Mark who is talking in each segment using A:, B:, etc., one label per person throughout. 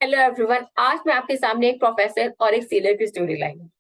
A: Hello everyone. आज मैं आपके सामने एक प्रोफेसर और एक सेलर की स्टोरी लाई हूँ।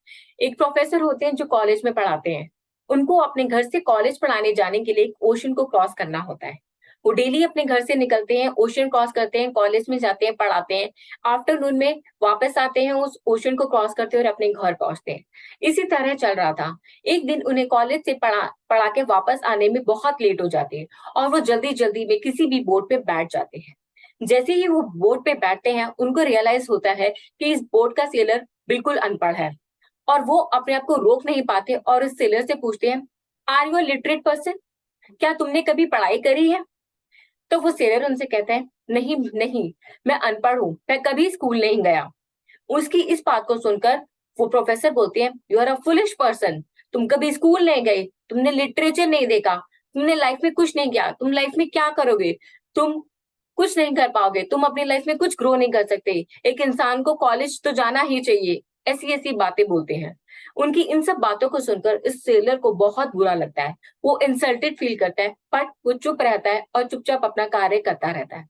A: एक प्रोफेसर होते हैं जो कॉलेज में पढ़ाते हैं। उनको अपने घर से कॉलेज पढ़ाने जाने के लिए एक ओशन को क्रॉस करना होता है। वो डेली अपने घर से निकलते हैं, ओशन क्रॉस करते हैं, कॉलेज में जाते हैं, पढ़ाते हैं। आफ्टरनून में वापस आते हैं, उस ओशन को क्रॉस करते हैं और अपने घर पहुंचते हैं। इसी तरह चल रहा था। एक दिन उन्हें कॉलेज से पढ़ा पढ़ा के वापस आने में बहुत लेट हो जाती है और वो जल्दी जल्दी में किसी भी बोर्ड पे बैठ जाते हैं। जैसे ही वो बोर्ड पे बैठते हैं, उनको रियलाइज होता है कि इस बोर्ड का सेलर बिल्कुल अनपढ़ है। और वो अपने आप को रोक नहीं पाते और इस सेलर से पूछते हैं, आर यू लिटरेट पर्सन? क्या तुमने कभी पढ़ाई करी है? तो वो सेलर उनसे कहता है, नहीं नहीं, मैं अनपढ़ हूँ, मैं कभी स्कूल नहीं गया। उसकी इस बात को सुनकर वो प्रोफेसर बोलते हैं, you are a foolish person. तुम कभी स्कूल नहीं गए, तुमने लिटरेचर नहीं देखा, तुमने लाइफ में कुछ नहीं किया, तुम लाइफ में क्या करोगे? तुम कुछ नहीं कर पाओगे, तुम अपनी लाइफ में कुछ ग्रो नहीं कर सकते। एक इंसान को कॉलेज तो जाना ही चाहिए। ऐसी ऐसी बातें बोलते हैं। उनकी इन सब बातों को सुनकर इस सेलर को बहुत बुरा लगता है। वो इंसल्टेड फील करता है, बट वो चुप रहता है और चुपचाप अपना कार्य करता रहता है।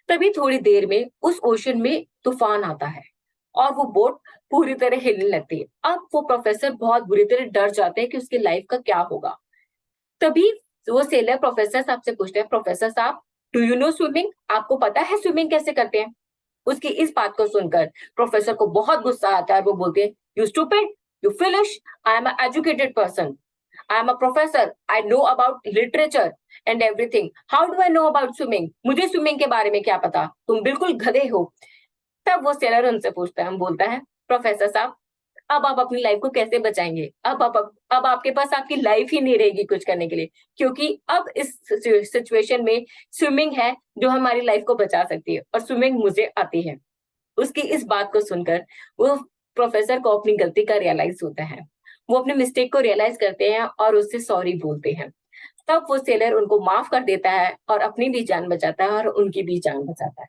A: तभी थोड़ी देर में उस ओशन में तूफान आता है और वो बोट पूरी तरह हिलने लगती है। अब वो प्रोफेसर बहुत बुरी तरह डर जाते हैं कि उसकी लाइफ का क्या होगा। तभी वो सेलर प्रोफेसर साहब से पूछते हैं, प्रोफेसर साहब, डू यू नो स्विमिंग? आपको पता है स्विमिंग कैसे करते हैं? उसकी इस बात को सुनकर प्रोफेसर को बहुत गुस्सा आता है और वो बोलते हैं, you stupid, you foolish, I am educated person, I am a professor, I know about literature and everything, how do I know about swimming? मुझे स्विमिंग के बारे में क्या पता, तुम बिल्कुल गधे हो। तब वो सेलर उनसे पूछता है, हम बोलता है, प्रोफेसर साहब, अब आप अपनी लाइफ को कैसे बचाएंगे? अब आपके पास आपकी लाइफ ही नहीं रहेगी कुछ करने के लिए, क्योंकि अब इस सिचुएशन में स्विमिंग है जो हमारी लाइफ को बचा सकती है और स्विमिंग मुझे आती है। उसकी इस बात को सुनकर वो प्रोफेसर को अपनी गलती का रियलाइज होता है। वो अपने मिस्टेक को रियलाइज करते हैं और उससे सॉरी बोलते हैं। तब वो सेलर उनको माफ कर देता है और अपनी भी जान बचाता है और उनकी भी जान बचाता है।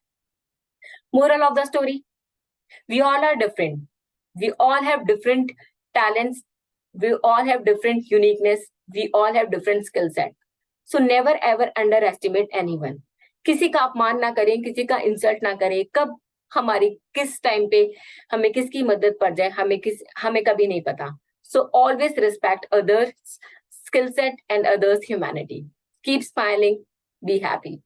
A: Moral of the story, we all are different, we all have different talents, we all have different uniqueness, we all have different skill set, so never ever underestimate anyone. किसी का अपमान ना करें, किसी का इंसल्ट ना करें। कब हमारी किस टाइम पे हमें किसकी मदद पड़ जाए, हमें कभी नहीं पता। So always respect others skill set and others humanity. Keep smiling, be happy.